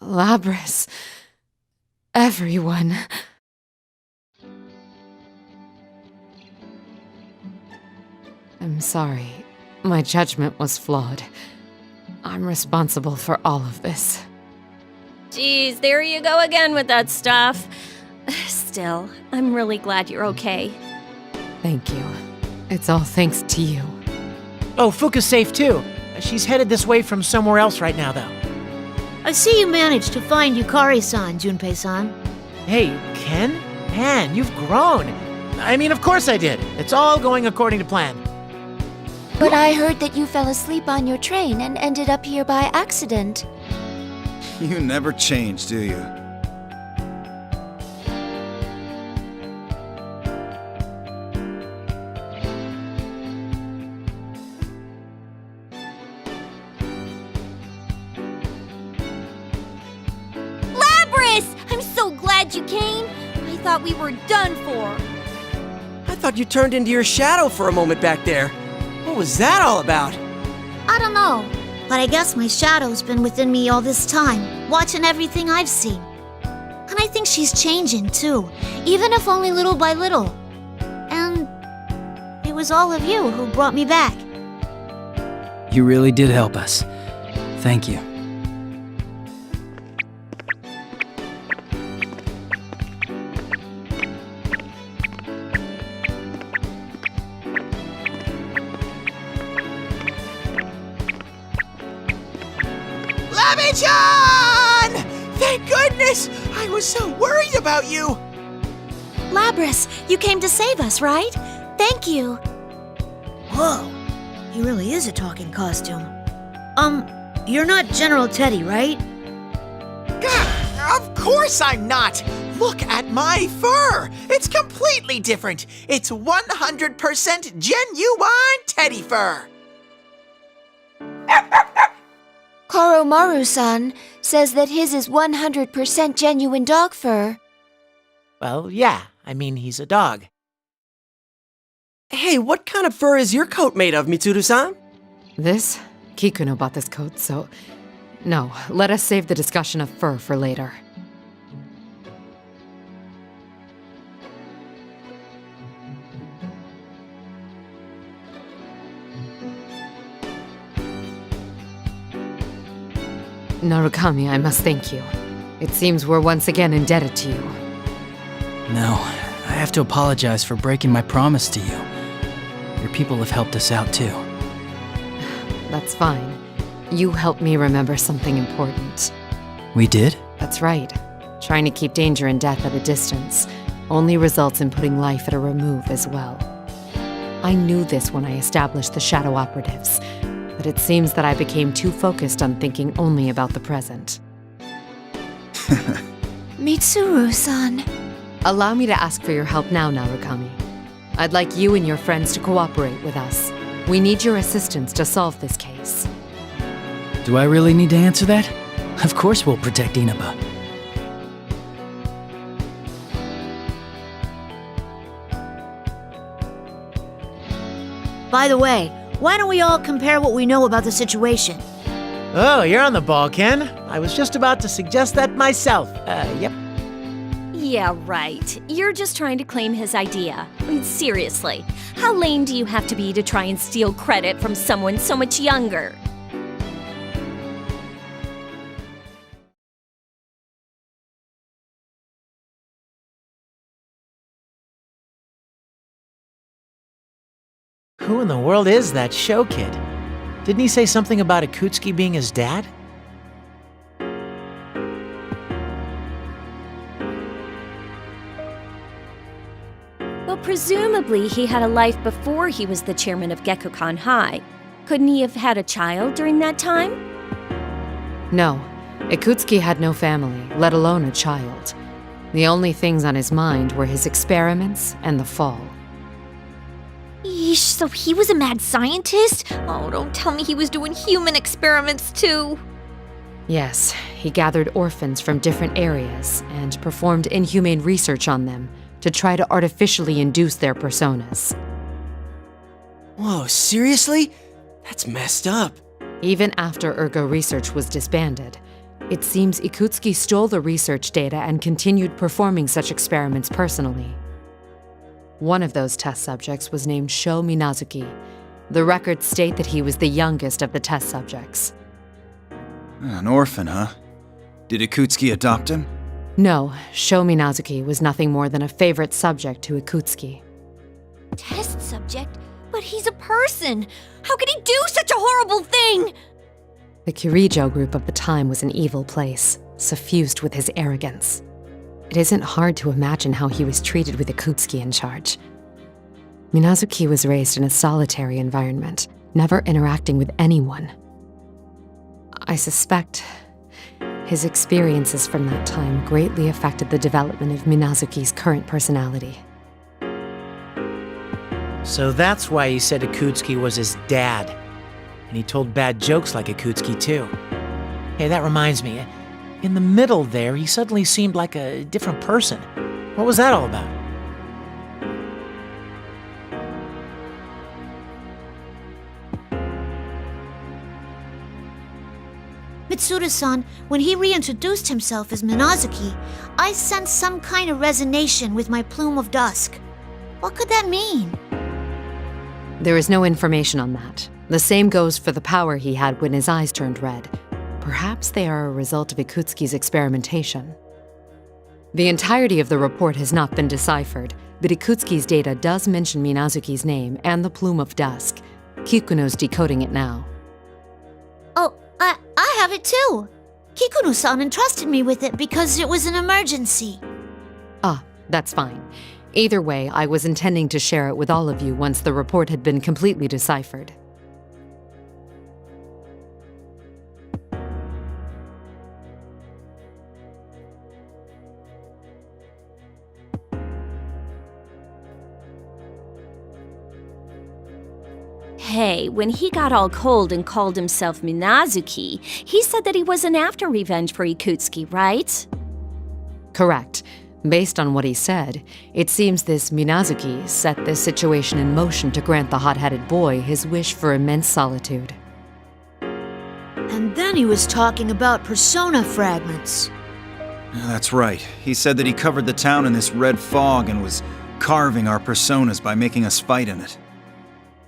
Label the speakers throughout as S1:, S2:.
S1: Labris. Everyone. I'm sorry. My judgment was flawed. I'm responsible for all of this.
S2: Geez, there you go again with that stuff. Still, I'm really glad you're okay.
S1: Thank you. It's all thanks to you.
S3: Oh, Fuka's safe too. She's headed this way from somewhere else right now, though.
S4: I see you managed to find Yukari-san, Junpei-san.
S3: Hey, Ken? Man, you've grown. I mean, of course I did. It's all going according to plan.
S5: But I heard that you fell asleep on your train and ended up here by accident.
S6: You never change, do you?
S2: Labris! I'm so glad you came. I thought we were done for.
S7: I thought you turned into your shadow for a moment back there. What was that all about?
S4: I don't know, but I guess my shadow's been within me all this time, watching everything I've seen. And I think she's changing too, even if only little by little. And it was all of you who brought me back.
S8: You really did help us. Thank you.
S9: Lammy-chan! Thank goodness! I was so worried about you!
S5: Labris, you came to save us, right? Thank you.
S4: Whoa, he really is a talking costume. You're not General Teddy, right?
S9: Gah, of course I'm not! Look at my fur! It's completely different! It's 100% genuine teddy fur!
S5: Koromaru-san says that his is 100% genuine dog fur.
S3: Well, yeah. I mean, he's a dog.
S7: Hey, what kind of fur is your coat made of, Mitsuru-san?
S1: This? Kikuno bought this coat, so... No, let us save the discussion of fur for later. Narukami, I must thank you. It seems we're once again indebted to you.
S8: No, I have to apologize for breaking my promise to you. Your people have helped us out too.
S1: That's fine. You helped me remember something important.
S8: We did?
S1: That's right. Trying to keep danger and death at a distance only results in putting life at a remove as well. I knew this when I established the Shadow Operatives, but it seems that I became too focused on thinking only about the present.
S5: Mitsuru-san.
S1: Allow me to ask for your help now, Narukami. I'd like you and your friends to cooperate with us. We need your assistance to solve this case.
S8: Do I really need to answer that? Of course we'll protect Inaba.
S4: By the way, why don't we all compare what we know about the situation?
S3: Oh, you're on the ball, Ken. I was just about to suggest that myself. Yep.
S2: Yeah, right. You're just trying to claim his idea. I mean, seriously, how lame do you have to be to try and steal credit from someone so much younger?
S3: Who in the world is that show kid? Didn't he say something about Akutsuki being his dad?
S2: Well, presumably he had a life before he was the chairman of Gekkoukan High. Couldn't he have had a child during that time?
S1: No, Ikutsuki had no family, let alone a child. The only things on his mind were his experiments and the fall.
S5: Yeesh, so he was a mad scientist? Oh, don't tell me he was doing human experiments too.
S1: Yes, he gathered orphans from different areas and performed inhumane research on them to try to artificially induce their personas.
S7: Whoa, seriously? That's messed up.
S1: Even after Ergo Research was disbanded, It seems Ikutsuki stole the research data and continued performing such experiments personally. One of those test subjects was named Sho Minazuki. The records state that he was the youngest of the test subjects.
S6: An orphan, huh? Did Ikutsuki adopt him?
S1: No, Sho Minazuki was nothing more than a favorite subject to Ikutsuki.
S5: Test subject? But he's a person! How could he do such a horrible thing?
S1: The Kirijo group of the time was an evil place, suffused with his arrogance. It isn't hard to imagine how he was treated with Ikutsuki in charge. Minazuki was raised in a solitary environment, never interacting with anyone. I suspect his experiences from that time greatly affected the development of Minazuki's current personality.
S3: So that's why he said Ikutsuki was his dad. And he told bad jokes like Ikutsuki, too. Hey, that reminds me. In the middle there, he suddenly seemed like a different person. What was that all about?
S4: Mitsuru-san, when he reintroduced himself as Minazuki, I sensed some kind of resonation with my plume of dusk. What could that mean?
S1: There is no information on that. The same goes for the power he had when his eyes turned red. Perhaps they are a result of Ikutsuki's experimentation. The entirety of the report has not been deciphered, but Ikutsuki's data does mention Minazuki's name and the plume of dusk. Kikuno's decoding it now.
S4: Oh, I have it too. Kikuno-san entrusted me with it because it was an emergency.
S1: Ah, that's fine. Either way, I was intending to share it with all of you once the report had been completely deciphered.
S2: Hey, when he got all cold and called himself Minazuki, he said that he wasn't after revenge for Ikutsuki, right?
S1: Correct. Based on what he said, it seems this Minazuki set this situation in motion to grant the hot-headed boy his wish for immense solitude.
S4: And then he was talking about persona fragments.
S6: Yeah, that's right. He said that he covered the town in this red fog and was carving our personas by making us fight in it.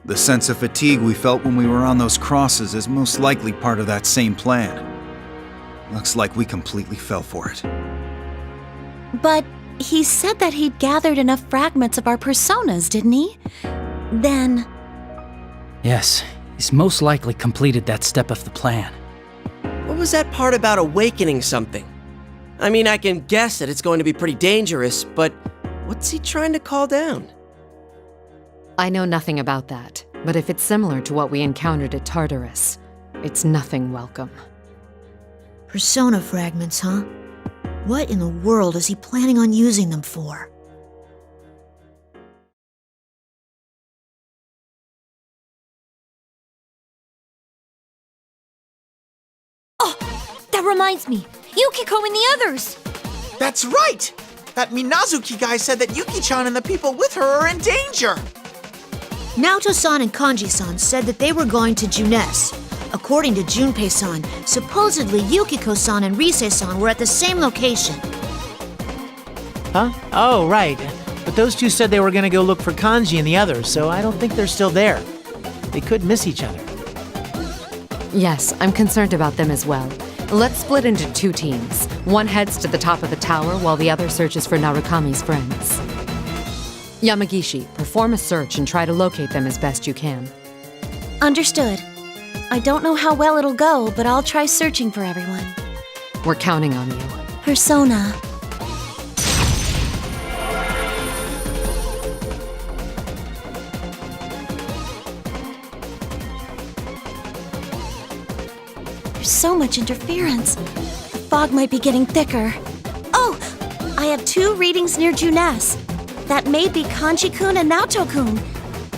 S6: The sense of fatigue we felt when we were on those crosses is most likely part of that same plan. Looks like we completely fell for it.
S2: But he said that he'd gathered enough fragments of our personas, didn't he? Then...
S8: Yes, he's most likely completed that step of the plan.
S7: What was that part about awakening something? I mean, I can guess that it's going to be pretty dangerous, but what's he trying to call down?
S1: I know nothing about that, but if it's similar to what we encountered at Tartarus, it's nothing welcome.
S4: Persona fragments, huh? What in the world is he planning on using them for?
S5: Oh, that reminds me. Yukiko and the others!
S9: That's right! That Minazuki guy said that Yuki-chan and the people with her are in danger!
S4: Naoto-san and Kanji-san said that they were going to Junes. According to Junpei-san, supposedly Yukiko-san and Rise-san were at the same location.
S3: Huh? Oh, right. But those two said they were gonna go look for Kanji and the others, so I don't think they're still there. They could miss each other.
S1: Yes, I'm concerned about them as well. Let's split into two teams. One heads to the top of the tower while the other searches for Narukami's friends. Yamagishi, perform a search and try to locate them as best you can.
S2: Understood. I don't know how well it'll go, but I'll try searching for everyone.
S1: We're counting on you.
S2: Persona. There's so much interference. The fog might be getting thicker. Oh! I have 2 readings near Junes. That may be Kanji-kun and Naoto-kun.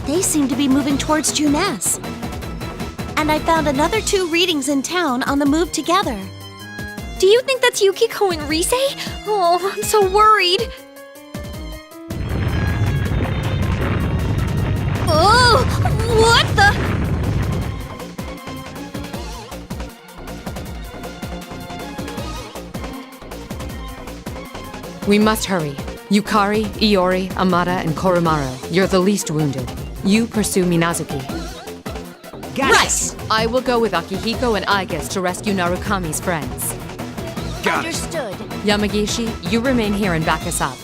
S2: They seem to be moving towards Junes. And I found another 2 readings in town on the move together.
S5: Do you think that's Yukiko and Rise? Oh, I'm so worried. Oh, what the?
S1: We must hurry. Yukari, Iori, Amada, and Koromaru, you're the least wounded. You pursue Minazuki.
S9: Right!
S1: I will go with Akihiko and Aigis to rescue Narukami's friends.
S2: Understood.
S1: Yamagishi, you remain here and back us up.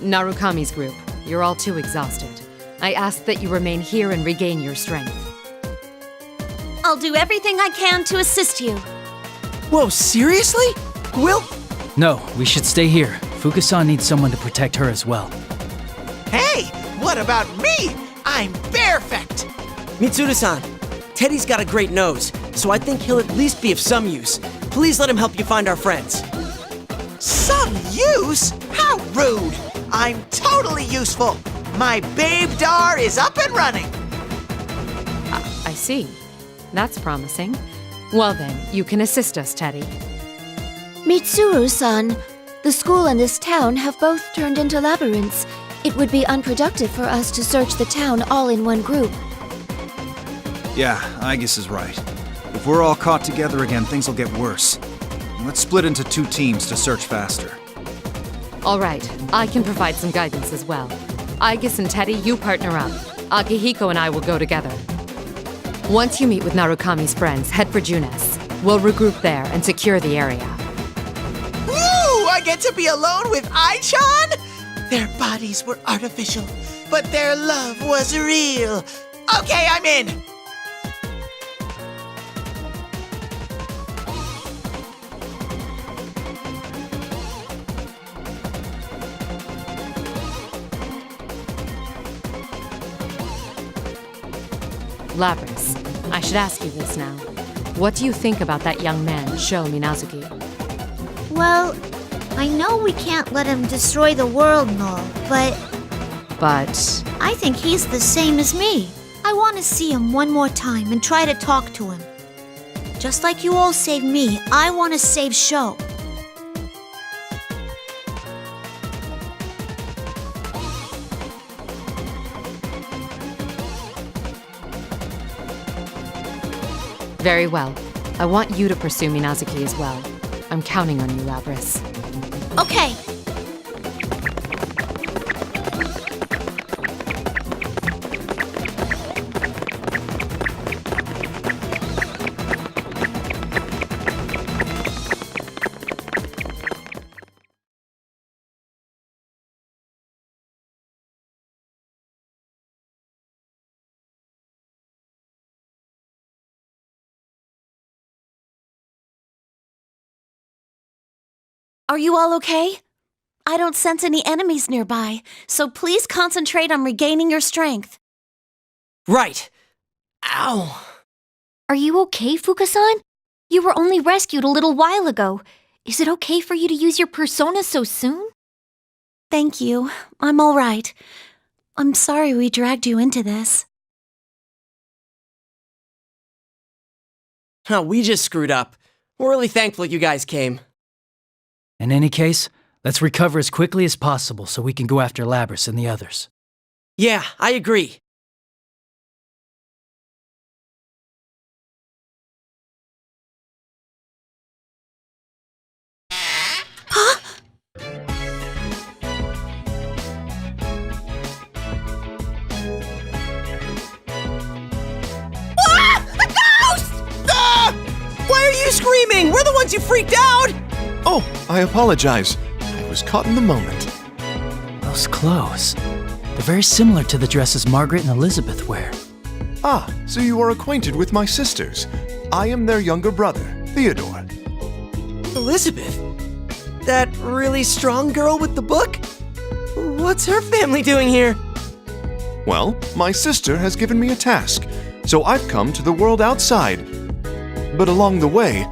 S1: Narukami's group, you're all too exhausted. I ask that you remain here and regain your strength.
S2: I'll do everything I can to assist you.
S7: Whoa, seriously? Will?
S8: No, we should stay here. Fukusan needs someone to protect her as well.
S9: Hey, what about me? I'm perfect!
S7: Mitsuru-san, Teddy's got a great nose, so I think he'll at least be of some use. Please let him help you find our friends.
S9: Some use? How rude! I'm totally useful. My babe Dar is up and running.
S1: I see. That's promising. Well then, you can assist us, Teddy.
S2: Mitsuru-san, the school and this town have both turned into labyrinths. It would be unproductive for us to search the town all in one group.
S6: Yeah, Aegis is right. If we're all caught together again, things will get worse. Let's split into 2 teams to search faster.
S1: All right, I can provide some guidance as well. Aigis and Teddy, you partner up. Akihiko and I will go together. Once you meet with Narukami's friends, head for Junes. We'll regroup there and secure the area.
S9: Woo! I get to be alone with Ai-chan? Their bodies were artificial, but their love was real. Okay, I'm in!
S1: Labris, I should ask you this now. What do you think about that young man, Sho Minazuki?
S4: Well, I know we can't let him destroy the world and all, but
S1: But
S4: I think he's the same as me. I want to see him one more time and try to talk to him. Just like you all saved me, I want to save Sho.
S1: very well. I want you to pursue Minazuki as well. I'm counting on you, Labris.
S2: Okay. Are you all okay? I don't sense any enemies nearby, so please concentrate on regaining your strength.
S7: Right. Ow.
S5: Are you okay, Fukusan? You were only rescued a little while ago. Is it okay for you to use your persona so soon?
S2: Thank you. I'm all right. I'm sorry we dragged you into this.
S7: Oh, we just screwed up. We're really thankful you guys came.
S8: In any case, let's recover as quickly as possible so we can go after Labris and the others.
S7: Yeah, I agree. Why are you screaming? We're the ones who freaked out!
S10: Oh, I apologize. I was caught in the moment.
S8: Those clothes. They're very similar to the dresses Margaret and Elizabeth wear.
S10: Ah, so you are acquainted with my sisters. I am their younger brother, Theodore.
S7: Elizabeth? That really strong girl with the book? What's her family doing here?
S10: Well, my sister has given me a task, so I've come to the world outside. But along the way,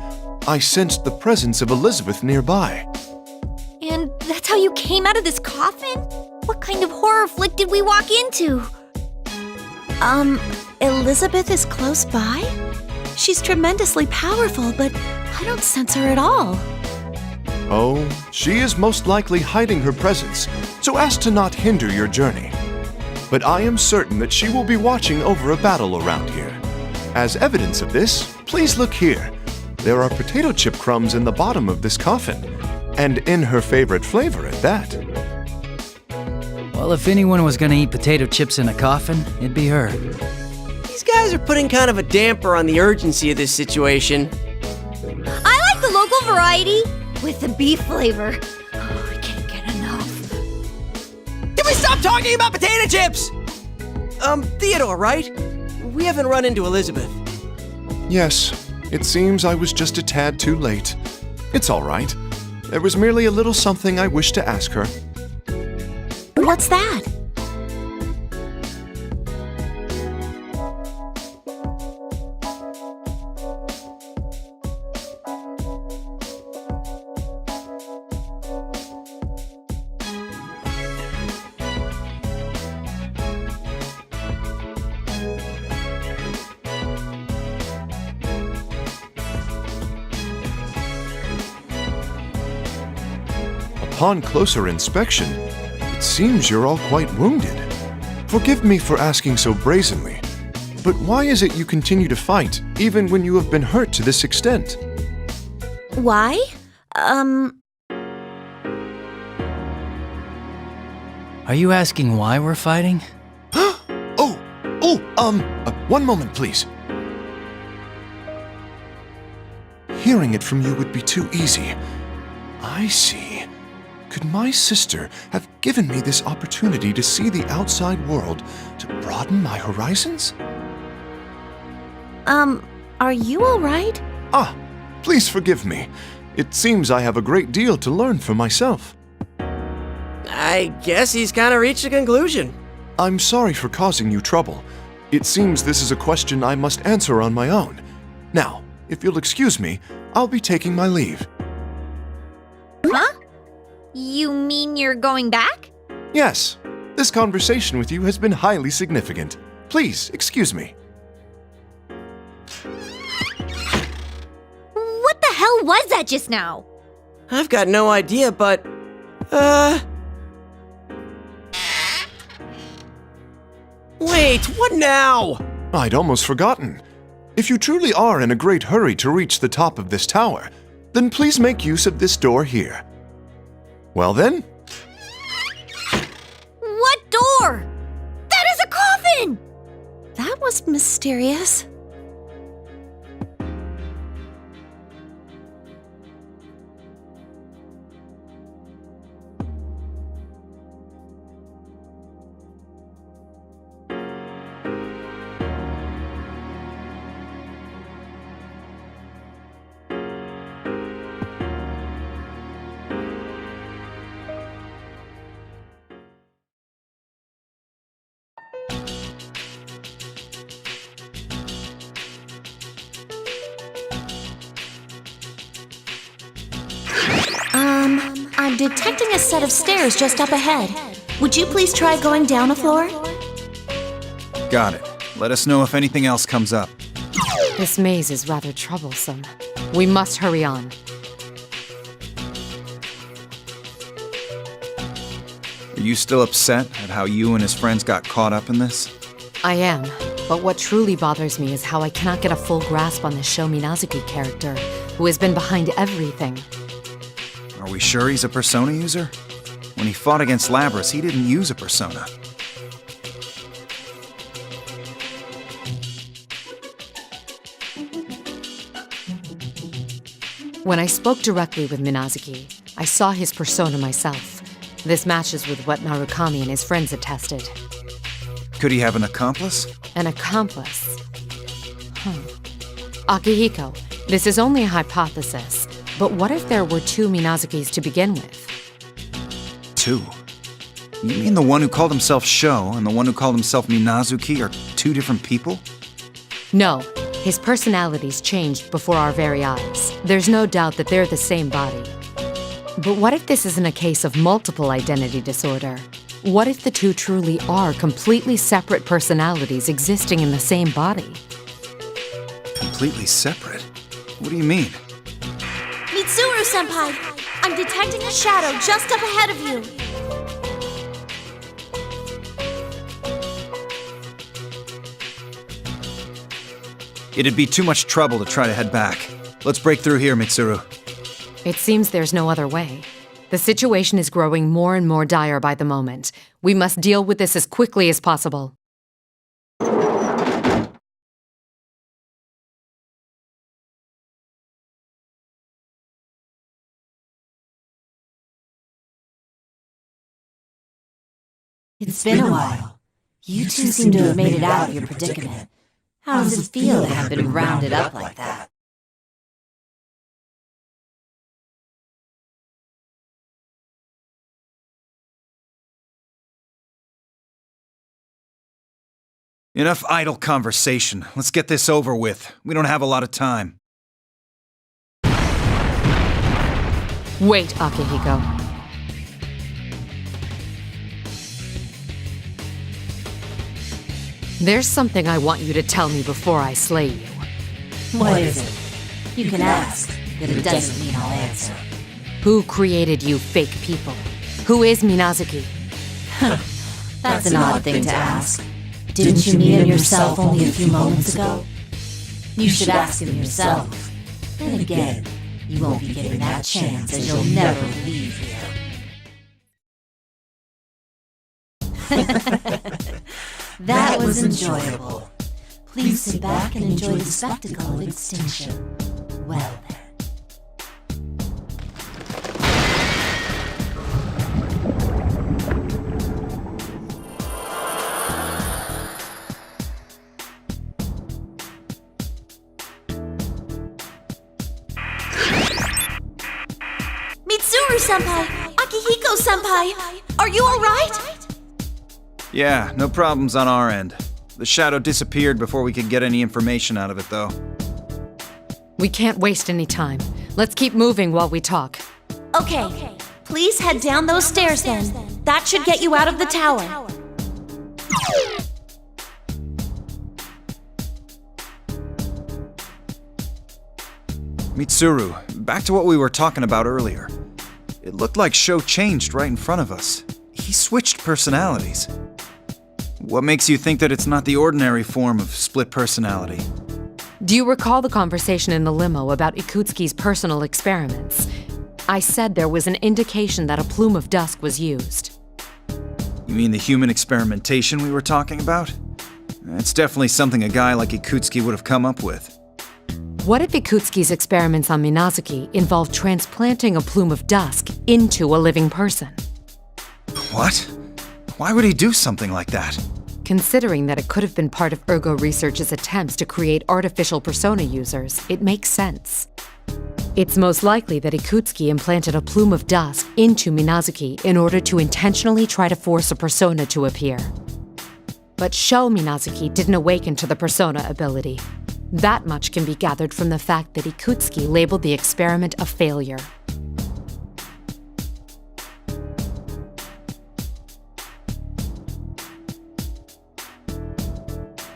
S10: I sensed the presence of Elizabeth nearby.
S5: And that's how you came out of this coffin? What kind of horror flick did we walk into?
S2: Elizabeth is close by? She's tremendously powerful, but I don't sense her at all.
S10: Oh, she is most likely hiding her presence, so as to not hinder your journey. But I am certain that she will be watching over a battle around here. As evidence of this, please look here. There are potato chip crumbs in the bottom of this coffin. And in her favorite flavor at that.
S8: Well, if anyone was gonna eat potato chips in a coffin, it'd be her.
S7: These guys are putting kind of a damper on the urgency of this situation.
S5: I like the local variety with the beef flavor. Oh, I can't get enough.
S7: Can we stop talking about potato chips? Theodore, right? We haven't run into Elizabeth.
S10: Yes, it seems I was just a tad too late. It's all right. There was merely a little something I wished to ask her.
S2: What's that?
S10: Upon closer inspection, it seems you're all quite wounded. Forgive me for asking so brazenly, but why is it you continue to fight, even when you have been hurt to this extent?
S2: Why?
S8: Are you asking why we're fighting?
S10: One moment, please. Hearing it from you would be too easy. I see. Could my sister have given me this opportunity to see the outside world, to broaden my horizons?
S2: Are you all right?
S10: Please forgive me. It seems I have a great deal to learn for myself.
S7: I guess he's kind of reached a conclusion.
S10: I'm sorry for causing you trouble. It seems this is a question I must answer on my own. Now, if you'll excuse me, I'll be taking my leave.
S5: Huh? You mean you're going back?
S10: Yes, this conversation with you has been highly significant. Please, excuse me.
S5: What the hell was that just now?
S7: I've got no idea, but... Wait, what now?
S10: I'd almost forgotten. If you truly are in a great hurry to reach the top of this tower, then please make use of this door here. Well then,
S5: What door? That is a coffin!
S2: That was mysterious. I'm detecting a set of stairs just up ahead. Would you please try going down a floor?
S6: Got it. Let us know if anything else comes up.
S1: This maze is rather troublesome. We must hurry on.
S6: Are you still upset at how you and his friends got caught up in this?
S1: I am, but what truly bothers me is how I cannot get a full grasp on this Sho Minazuki character, who has been behind everything.
S6: Are we sure he's a persona user? When he fought against Labras, he didn't use a persona.
S1: When I spoke directly with Minazuki, I saw his persona myself. This matches with what Narukami and his friends attested.
S6: Could he have an accomplice?
S1: An accomplice? Akihiko, this is only a hypothesis, but what if there were two Minazukis to begin with?
S6: Two? You mean the one who called himself Sho and the one who called himself Minazuki are two different people?
S1: No, his personalities changed before our very eyes. There's no doubt that they're the same body. But what if this isn't a case of multiple identity disorder? What if the two truly are completely separate personalities existing in the same body?
S6: Completely separate? What do you mean?
S2: Mitsuru-senpai! I'm detecting a shadow just up ahead of you!
S6: It'd be too much trouble to try to head back. Let's break through here, Mitsuru.
S1: It seems there's no other way. The situation is growing more and more dire by the moment. We must deal with this as quickly as possible.
S11: It's been a while. You two seem to have made it out of your predicament. How does it feel to have been rounded up like that?
S6: Enough idle conversation. Let's get this over with. We don't have a lot of time.
S1: Wait, Akihiko. There's something I want you to tell me before I slay you.
S11: What is it? You can ask, but it doesn't mean I'll answer.
S1: Who created you fake people? Who is Minazuki?
S11: That's an odd thing to ask. Didn't you meet him yourself only a few moments ago? You should ask him yourself. Then again, you won't be getting that chance as you'll never leave here. That was enjoyable. Please sit back and enjoy the spectacle of extinction. Well then.
S2: Mitsuru-senpai! Akihiko-senpai! Are you alright?
S6: Yeah, no problems on our end. The shadow disappeared before we could get any information out of it, though.
S1: We can't waste any time. Let's keep moving while we talk.
S2: Okay. Please head down those stairs then. That should get you out of the tower.
S6: Mitsuru, back to what we were talking about earlier. It looked like Sho changed right in front of us. He switched personalities. What makes you think that it's not the ordinary form of split personality?
S1: Do you recall the conversation in the limo about Ikutsuki's personal experiments? I said there was an indication that a plume of dust was used.
S6: You mean the human experimentation we were talking about? It's definitely something a guy like Ikutsuki would have come up with.
S1: What if Ikutsuki's experiments on Minazuki involved transplanting a plume of dust into a living person?
S6: What? Why would he do something like that?
S1: Considering that it could have been part of Ergo Research's attempts to create artificial persona users, it makes sense. It's most likely that Ikutsuki implanted a plume of dust into Minazuki in order to intentionally try to force a persona to appear. But Sho Minazuki didn't awaken to the persona ability. That much can be gathered from the fact that Ikutsuki labeled the experiment a failure.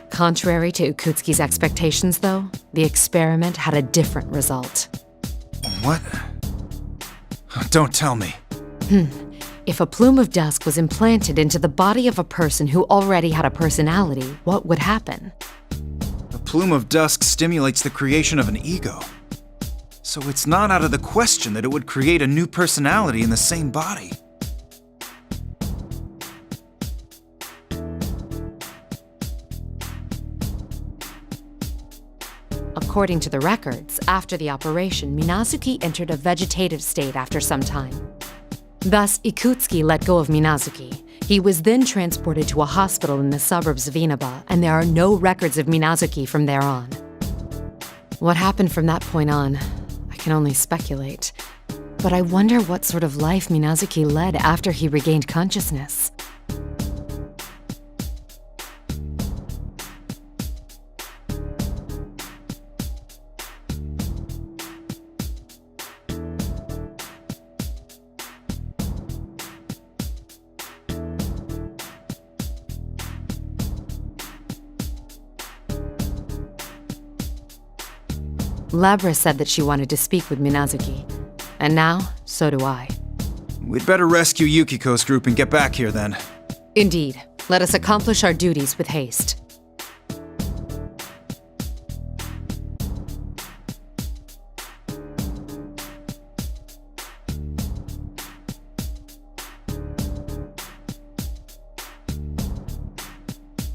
S1: Contrary to Ikutsuki's expectations, though, the experiment had a different result.
S6: What? Don't tell me.
S1: If a plume of dust was implanted into the body of a person who already had a personality, what would happen?
S6: A plume of dust stimulates the creation of an ego. So it's not out of the question that it would create a new personality in the same body.
S1: According to the records, after the operation, Minazuki entered a vegetative state after some time. Thus, Ikutsuki let go of Minazuki. He was then transported to a hospital in the suburbs of Inaba, and there are no records of Minazuki from there on. What happened from that point on, I can only speculate. But I wonder what sort of life Minazuki led after he regained consciousness. Labra said that she wanted to speak with Minazuki. And now, so do I.
S6: We'd better rescue Yukiko's group and get back here then.
S1: Indeed. Let us accomplish our duties with haste.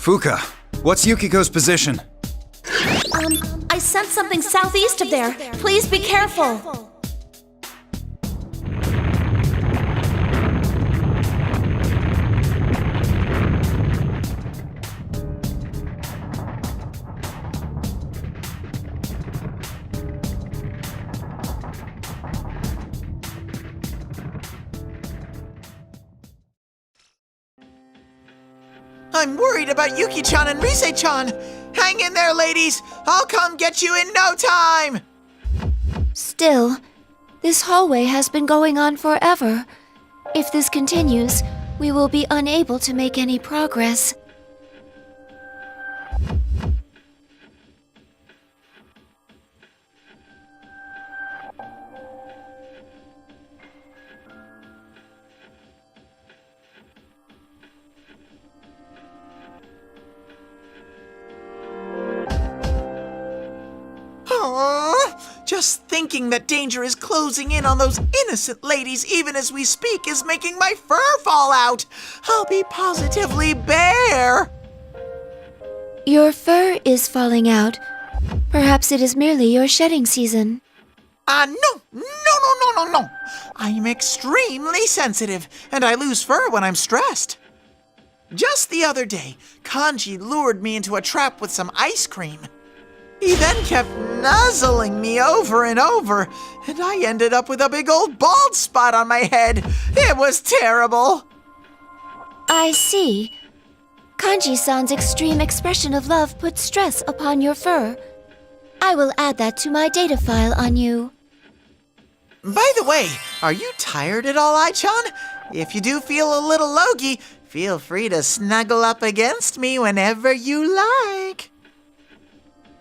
S6: Fuka, what's Yukiko's position?
S2: I sent something southeast of there. Please be careful.
S9: I'm worried about Yuki-chan and Rise-chan. Hang in there, ladies. I'll come get you in no time.
S12: Still, this hallway has been going on forever. If this continues, we will be unable to make any progress.
S9: Just thinking that danger is closing in on those innocent ladies even as we speak is making my fur fall out. I'll be positively bare.
S12: Your fur is falling out. Perhaps it is merely your shedding season.
S9: No. I'm extremely sensitive, and I lose fur when I'm stressed. Just the other day, Kanji lured me into a trap with some ice cream. He then kept nuzzling me over and over, and I ended up with a big old bald spot on my head. It was terrible.
S12: I see. Kanji-san's extreme expression of love puts stress upon your fur. I will add that to my data file on you.
S9: By the way, are you tired at all, Ai-chan? If you do feel a little logy, feel free to snuggle up against me whenever you like.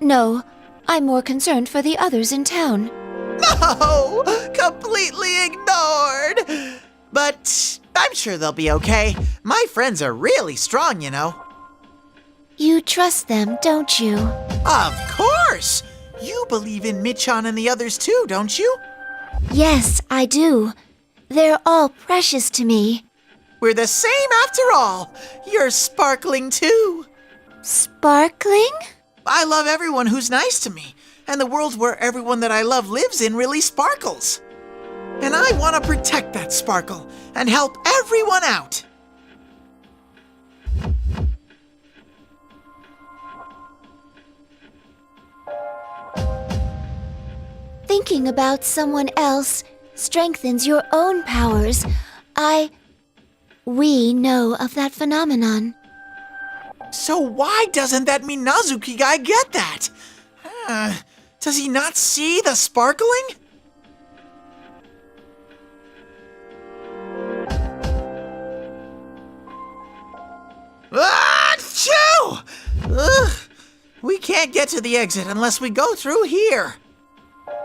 S12: No, I'm more concerned for the others in town.
S9: No! Completely ignored! But I'm sure they'll be okay. My friends are really strong, you know.
S12: You trust them, don't you?
S9: Of course! You believe in Michan and the others too, don't you?
S12: Yes, I do. They're all precious to me.
S9: We're the same after all. You're sparkling too.
S12: Sparkling?
S9: I love everyone who's nice to me, and the world where everyone that I love lives in really sparkles. And I want to protect that sparkle and help everyone out.
S12: Thinking about someone else strengthens your own powers. We know of that phenomenon.
S9: So why doesn't that Minazuki guy get that? Does he not see the sparkling? Achoo! Ugh. We can't get to the exit unless we go through here.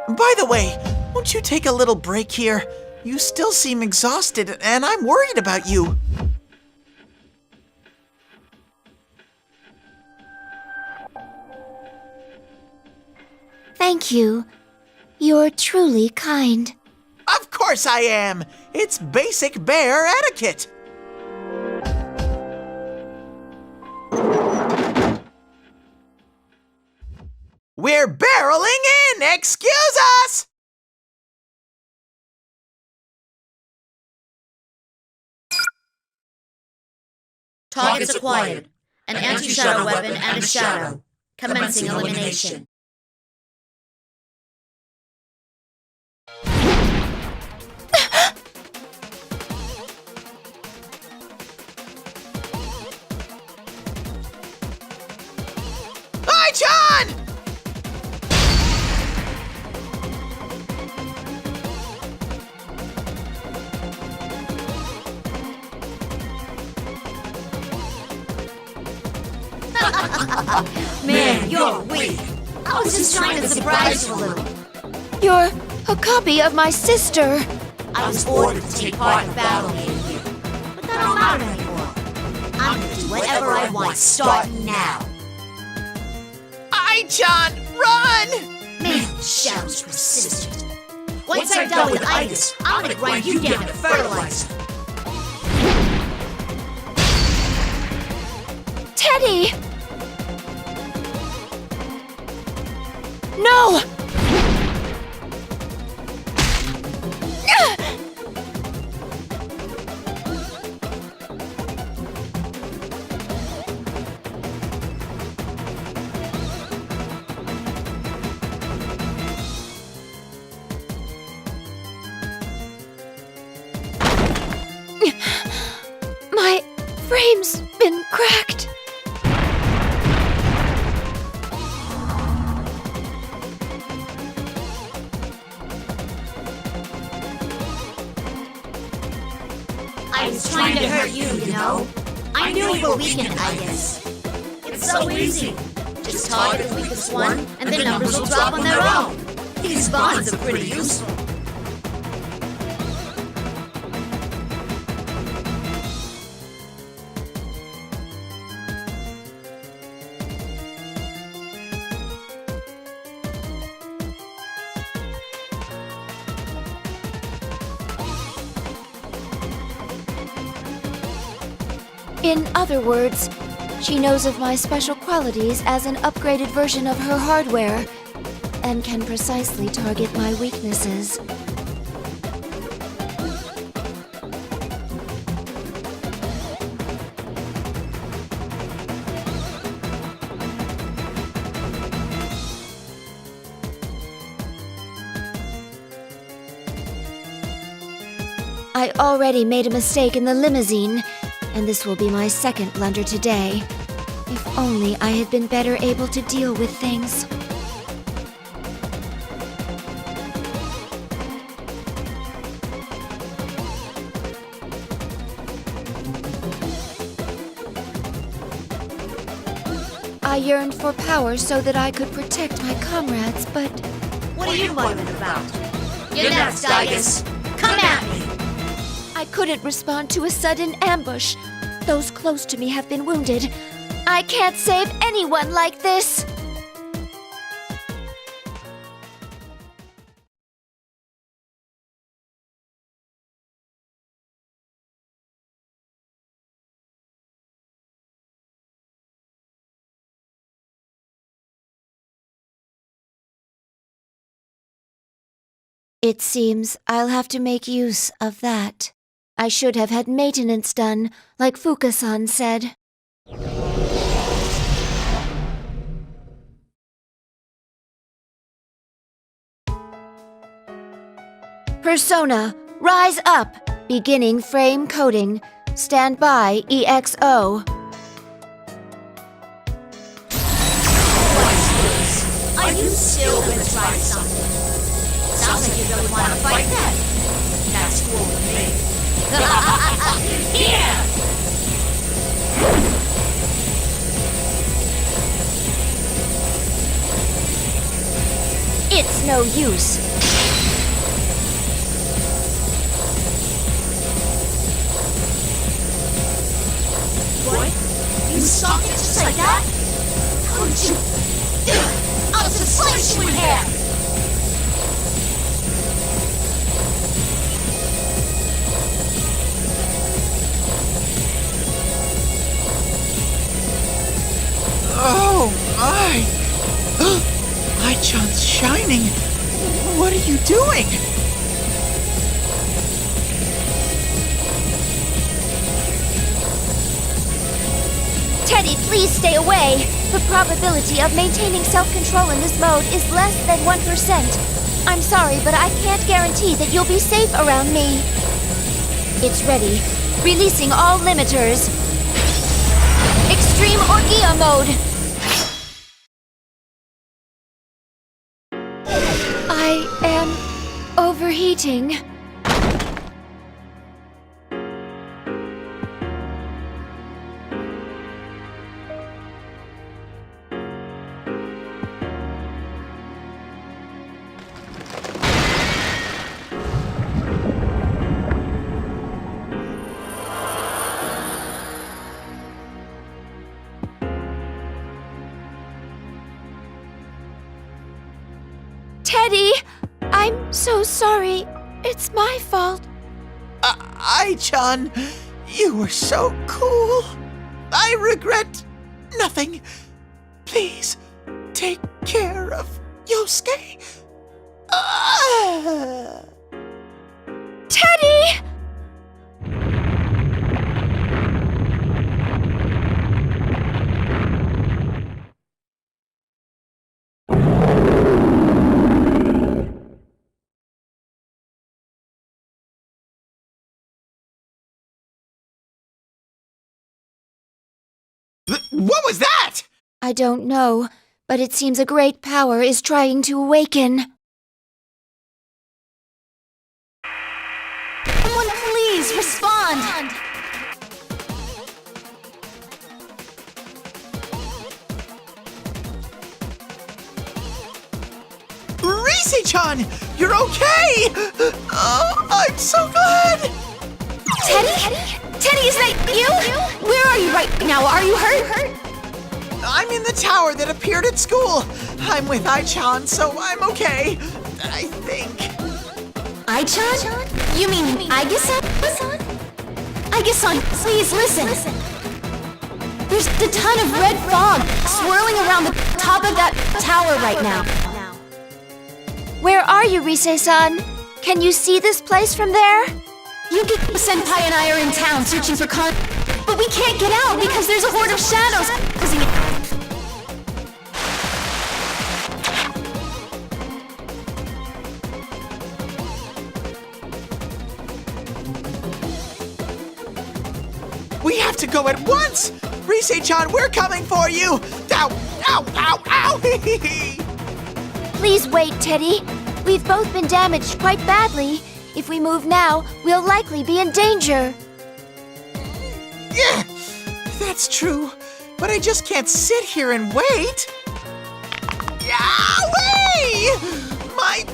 S9: By the way, won't you take a little break here? You still seem exhausted, and I'm worried about you.
S12: Thank you. You're truly kind.
S9: Of course I am! It's basic bear etiquette! We're barreling in! Excuse us!
S11: Targets acquired. An anti-shadow weapon and a shadow. Commencing elimination.
S9: Ai-chan!
S11: Man, you're weak. I was just trying to surprise you a little.
S12: You're a copy of my sister.
S11: I was ordered to take part in battle here, but that don't matter anymore. I'm gonna do whatever I want starting now.
S9: Ai-chan, run!
S11: Man, the shadows persistent. Once I'm done with Itis, I'm gonna grind you down to fertilizer.
S12: Teddy! No! My frame's been cracked.
S4: I was trying to hurt you, you know? I knew you were weakened, I guess. It's so easy. Just target the weakest one, and the numbers will drop on their own. These bonds are pretty useful.
S12: In other words, she knows of my special qualities as an upgraded version of her hardware, and can precisely target my weaknesses. I already made a mistake in the limousine, and this will be my second blunder today. If only I had been better able to deal with things. I yearned for power so that I could protect my comrades, but...
S4: What are you muttering about? You're next, Digus. Come at me!
S12: I couldn't respond to a sudden ambush. Those close to me have been wounded. I can't save anyone like this! It seems I'll have to make use of that. I should have had maintenance done, like Fuka-san said. Persona, rise up! Beginning frame coding. Stand by, EXO.
S4: What's this? Are you still gonna try something? Sounds like you really want to fight that. That's cool with me. Here!
S12: It's no use.
S4: What? You stopped it just like that? How did you... I'll just slice you in half!
S9: Oh, my! Ai-chan's shining! What are you doing?
S12: Teddy, please stay away! The probability of maintaining self-control in this mode is less than 1%. I'm sorry, but I can't guarantee that you'll be safe around me. It's ready. Releasing all limiters. Extreme Orgia mode! I am overheating. Teddy! I'm so sorry. It's my fault.
S9: Ai-chan, you were so cool. I regret Nothing. Please, take care of Yosuke.
S12: Teddy!
S9: What was that?
S12: I don't know, but it seems a great power is trying to awaken.
S11: Someone please respond!
S9: Rise-chan, you're okay! Oh, I'm so glad!
S12: Teddy? Teddy, is that you? Where are you right now? Are you hurt?
S9: I'm in the tower that appeared at school. I'm with Ai-chan, so I'm okay. I think.
S2: Ai-chan? You mean Aige-san? Aige-san, please listen. There's a ton of red fog swirling around the top of that tower right now.
S12: Where are you, Rise-san? Can you see this place from there?
S2: Yuki Senpai and I are in town searching for but we can't get out because there's a horde of shadows.
S9: We have to go at once! Rise-chan, we're coming for you! Ow! Ow! Ow! Ow!
S12: Please wait, Teddy. We've both been damaged quite badly. If we move now, we'll likely be in danger.
S9: Yeah, that's true. But I just can't sit here and wait. Yowee! My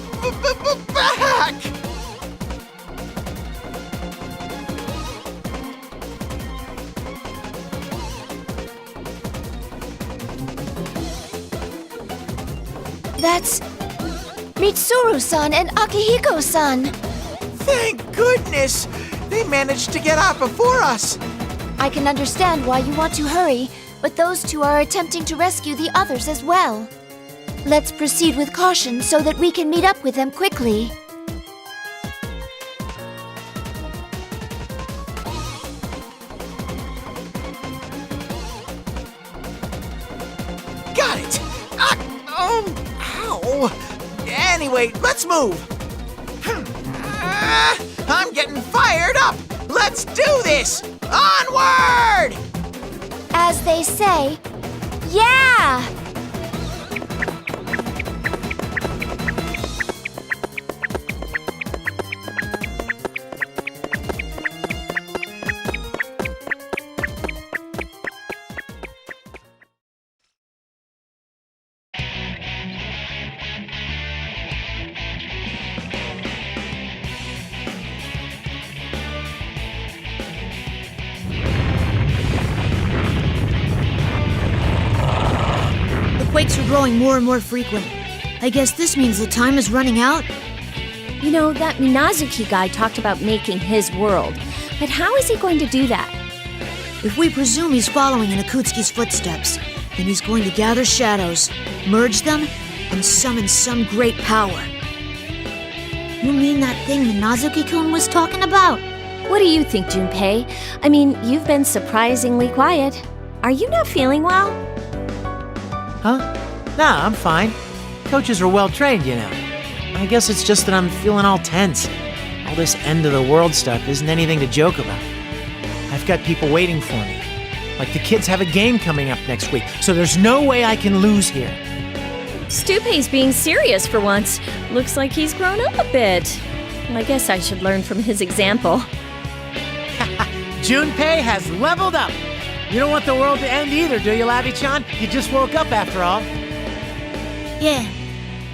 S9: back!
S12: That's Mitsuru-san and Akihiko-san.
S9: Thank goodness! They managed to get out before us.
S12: I can understand why you want to hurry, but those two are attempting to rescue the others as well. Let's proceed with caution so that we can meet up with them quickly.
S9: Got it! Ow! Anyway, let's move! I'm getting fired up! Let's do this! Onward!
S12: As they say, yeah!
S4: Quakes are growing more and more frequent. I guess this means the time is running out.
S13: You know, that Minazuki guy talked about making his world. But how is he going to do that?
S4: If we presume he's following in Akutsuki's footsteps, then he's going to gather shadows, merge them, and summon some great power. You mean that thing Minazuki-kun was talking about?
S13: What do you think, Junpei? I mean, you've been surprisingly quiet. Are you not feeling well?
S3: Huh? Nah, I'm fine. Coaches are well trained, you know. I guess it's just that I'm feeling all tense. All this end-of-the-world stuff isn't anything to joke about. I've got people waiting for me. Like the kids have a game coming up next week, so there's no way I can lose here.
S13: Stupei's being serious for once. Looks like he's grown up a bit. Well, I guess I should learn from his example.
S3: Junpei has leveled up! You don't want the world to end either, do you, Labi-chan? You just woke up after all.
S4: Yeah.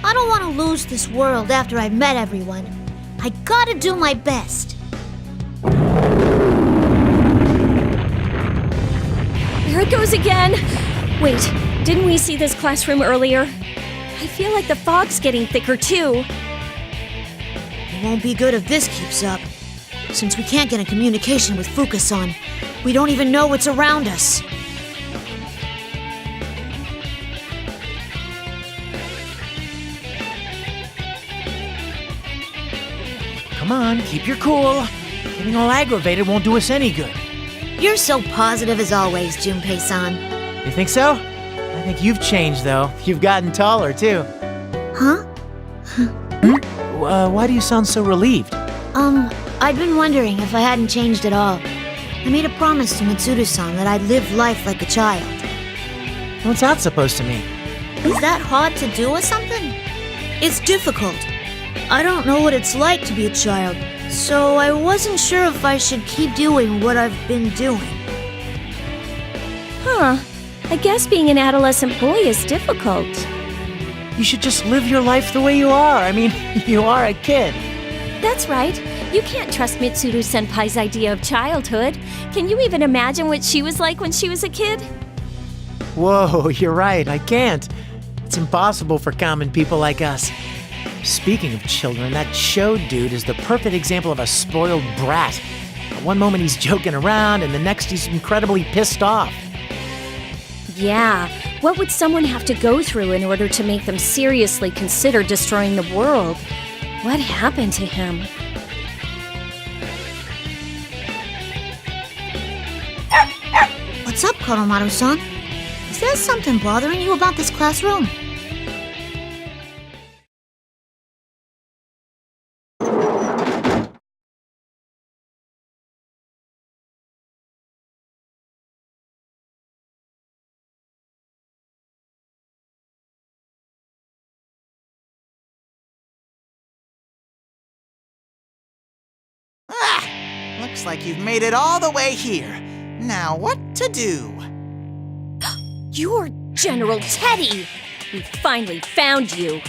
S4: I don't want to lose this world after I've met everyone. I gotta do my best.
S13: Here it goes again! Wait, didn't we see this classroom earlier? I feel like the fog's getting thicker too.
S4: It won't be good if this keeps up. Since we can't get in communication with Fuka-san, we don't even know what's around us.
S3: on, keep your cool. Getting all aggravated won't do us any good.
S4: You're so positive as always, Junpei-san.
S3: You think so? I think you've changed, though. You've gotten taller, too.
S4: Huh?
S3: Why do you sound so relieved?
S4: I'd been wondering if I hadn't changed at all. I made a promise to Mitsuru-san that I'd live life like a child.
S3: What's that supposed to mean?
S4: Is that hard to do or something? It's difficult. I don't know what it's like to be a child, so I wasn't sure if I should keep doing what I've been doing.
S13: Huh. I guess being an adolescent boy is difficult.
S3: You should just live your life the way you are. I mean, you are a kid.
S13: That's right. You can't trust Mitsuru-senpai's idea of childhood. Can you even imagine what she was like when she was a kid?
S3: Whoa, you're right, I can't. It's impossible for common people like us. Speaking of children, that show dude is the perfect example of a spoiled brat. At one moment he's joking around, and the next he's incredibly pissed off.
S13: Yeah, what would someone have to go through in order to make them seriously consider destroying the world? What happened to him?
S4: What's up, Koromaru-san? Is there something bothering you about this classroom?
S9: Looks like you've made it all the way here. Now, what to do?
S13: You're General Teddy! We finally found you.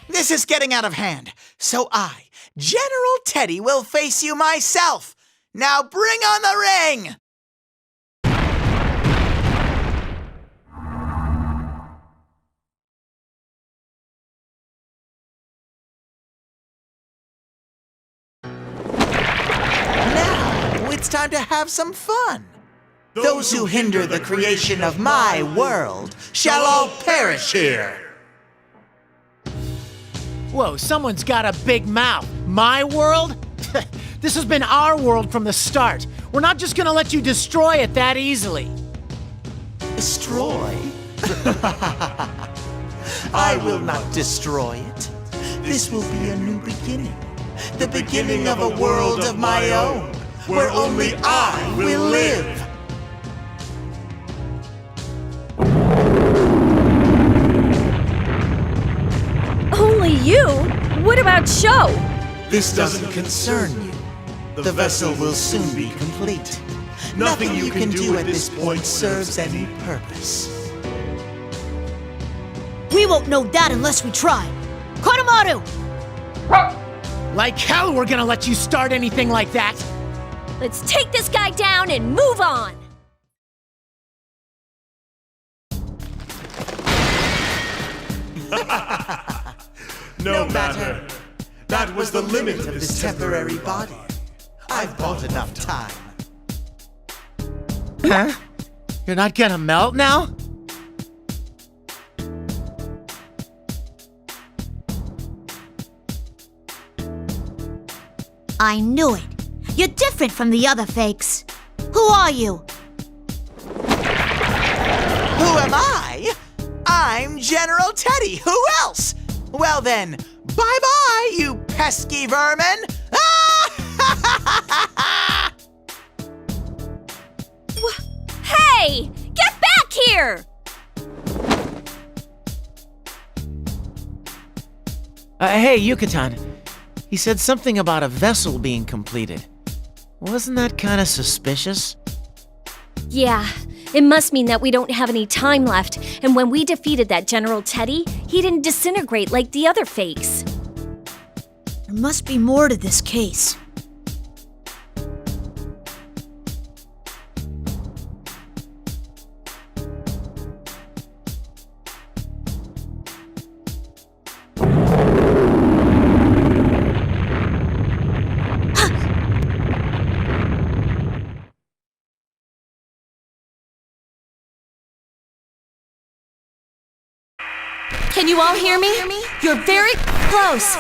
S9: This is getting out of hand. So I, General Teddy, will face you myself. Now bring on the ring! It's time to have some fun. Those who hinder the creation of my world shall all perish here.
S3: Whoa, someone's got a big mouth. My world? This has been our world from the start. We're not just gonna let you destroy it that easily.
S9: Destroy? I will not destroy it. This will be a new beginning. The beginning of a world of my own, where only I will live.
S13: Only you? What about Sho?
S9: This doesn't concern you. The vessel will soon be complete. Nothing you can do at this point serves any purpose.
S4: We won't know that unless we try. Koromaru!
S3: Like hell we're gonna let you start anything like that.
S13: Let's take this guy down and move on!
S9: No matter. That was the limit of this temporary body. I've bought enough time.
S3: Huh? You're not gonna melt now?
S4: I knew it. You're different from the other fakes. Who are you?
S9: Who am I? I'm General Teddy. Who else? Well then, bye-bye, you pesky vermin!
S13: Hey! Get back here!
S3: Hey, Yucatan. He said something about a vessel being completed. Wasn't that kind of suspicious?
S13: Yeah, it must mean that we don't have any time left, and when we defeated that General Teddy, he didn't disintegrate like the other fakes.
S4: There must be more to this case.
S2: Can you all hear me? You're very close.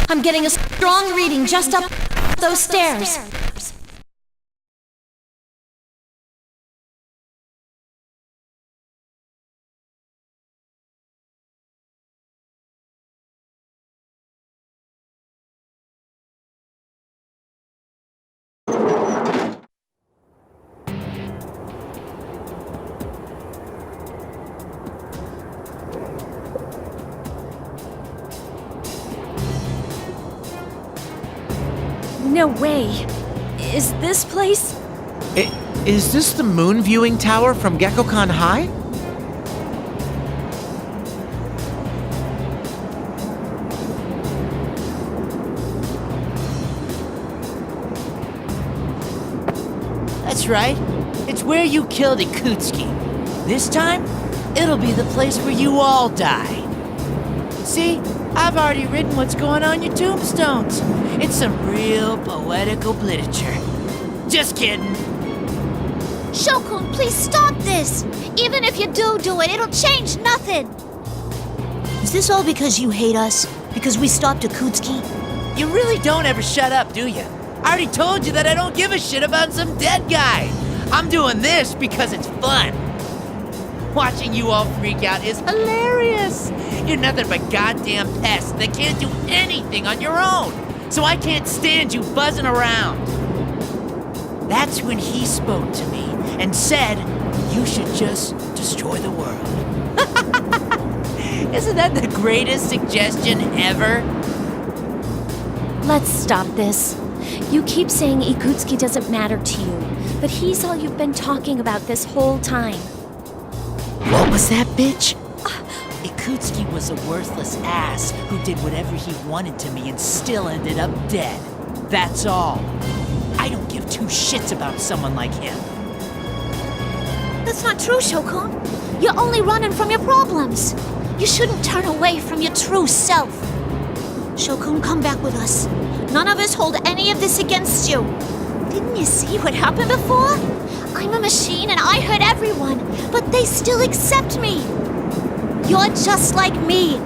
S2: I'm getting a strong reading just up those stairs.
S13: No way. Is this place?
S3: Is this the moon viewing tower from Gekkoukan High?
S14: That's right. It's where you killed Ikutsuki. This time, it'll be the place where you all die. See, I've already written what's going on your tombstones. It's some real poetical literature. Just kidding.
S4: Shokun, please stop this! Even if you do it, it'll change nothing!
S2: Is this all because you hate us? Because we stopped Ikutsuki?
S14: You really don't ever shut up, do you? I already told you that I don't give a shit about some dead guy. I'm doing this because it's fun. Watching you all freak out is hilarious. You're nothing but goddamn pests that can't do anything on your own. So I can't stand you buzzing around. That's when he spoke to me and said you should just destroy the world. Isn't that the greatest suggestion ever?
S13: Let's stop this. You keep saying Ikutsuki doesn't matter to you, but he's all you've been talking about this whole time.
S14: What was that, bitch? Ikutsuki was a worthless ass who did whatever he wanted to me and still ended up dead. That's all. I don't give two shits about someone like him.
S4: That's not true, Shokun. You're only running from your problems. You shouldn't turn away from your true self. Shokun, come back with us. None of us hold any of this against you. Didn't you see what happened before? I'm a machine and I hurt everyone, but they still accept me. You're just like me.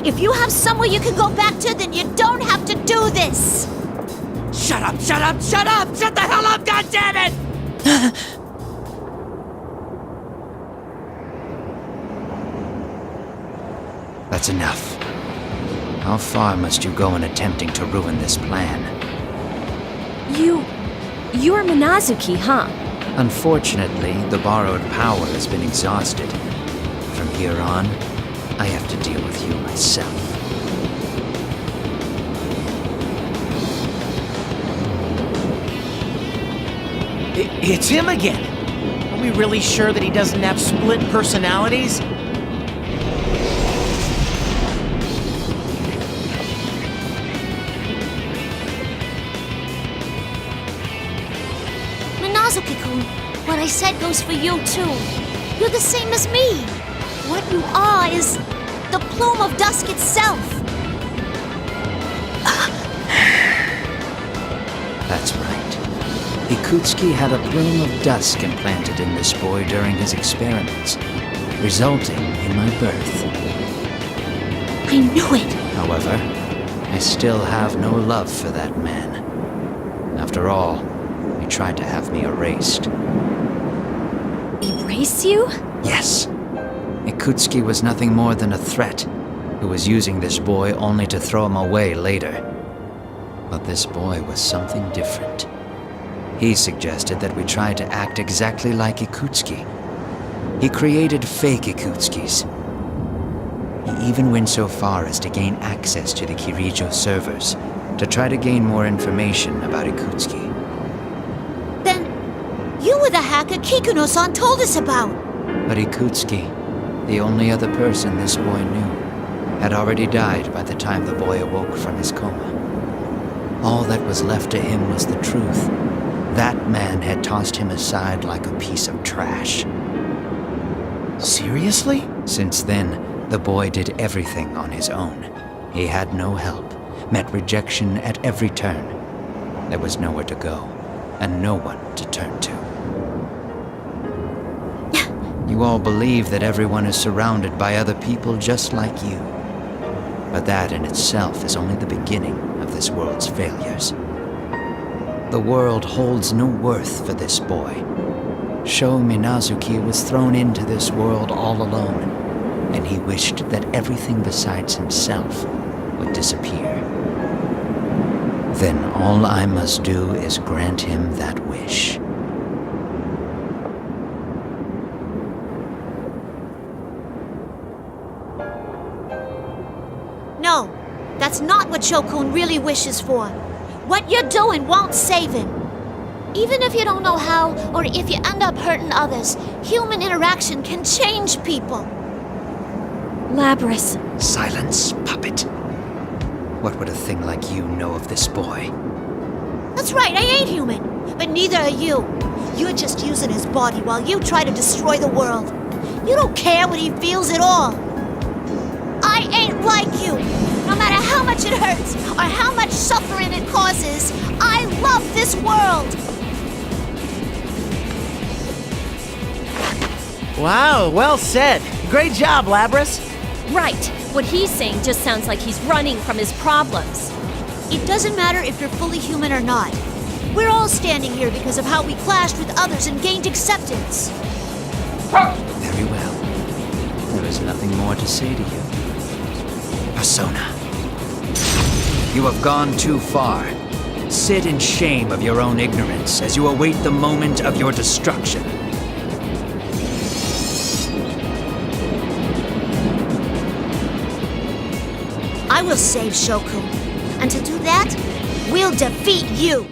S4: If you have somewhere you can go back to, then you don't have to do this.
S14: Shut up, shut up, shut up! Shut the hell up, goddammit!
S15: That's enough. How far must you go in attempting to ruin this plan?
S13: You're Minazuki, huh?
S15: Unfortunately, the borrowed power has been exhausted. From here on, I have to deal with you myself.
S3: It's him again! Are we really sure that he doesn't have split personalities?
S4: Minazuki-kun, what I said goes for you too. You're the same as me. What you are is the plume of dusk itself.
S15: That's right. Ikutsuki had a plume of dusk implanted in this boy during his experiments, resulting in my birth.
S2: I knew it!
S15: However, I still have no love for that man. After all, he tried to have me erased.
S13: Erase you?
S15: Yes. Ikutsuki was nothing more than a threat, who was using this boy only to throw him away later. But this boy was something different. He suggested that we try to act exactly like Ikutsuki. He created fake Ikutskis. He even went so far as to gain access to the Kirijo servers to try to gain more information about Ikutsuki.
S4: Then, you were the hacker Kikuno-san told us about.
S15: But Ikutsuki, the only other person this boy knew, had already died by the time the boy awoke from his coma. All that was left to him was the truth. That man had tossed him aside like a piece of trash.
S3: Seriously?
S15: Since then, the boy did everything on his own. He had no help, met rejection at every turn. There was nowhere to go, and no one to turn to. You all believe that everyone is surrounded by other people just like you. But that in itself is only the beginning of this world's failures. The world holds no worth for this boy. Sho Minazuki was thrown into this world all alone, and he wished that everything besides himself would disappear. Then all I must do is grant him that wish.
S4: No, that's not what Shokun really wishes for. What you're doing won't save him. Even if you don't know how, or if you end up hurting others, human interaction can change people.
S13: Labrys.
S15: Silence, puppet. What would a thing like you know of this boy?
S4: That's right, I ain't human. But neither are you. You're just using his body while you try to destroy the world. You don't care what he feels at all. I ain't like you. No matter how much it hurts or how much suffering it causes, I love this world.
S14: Wow, well said. Great job, Labrys.
S13: Right. What he's saying just sounds like he's running from his problems.
S4: It doesn't matter if you're fully human or not. We're all standing here because of how we clashed with others and gained acceptance.
S15: Very well. There is nothing more to say to you. Persona. You have gone too far. Sit in shame of your own ignorance as you await the moment of your destruction.
S4: I will save Shokun. And to do that, we'll defeat you.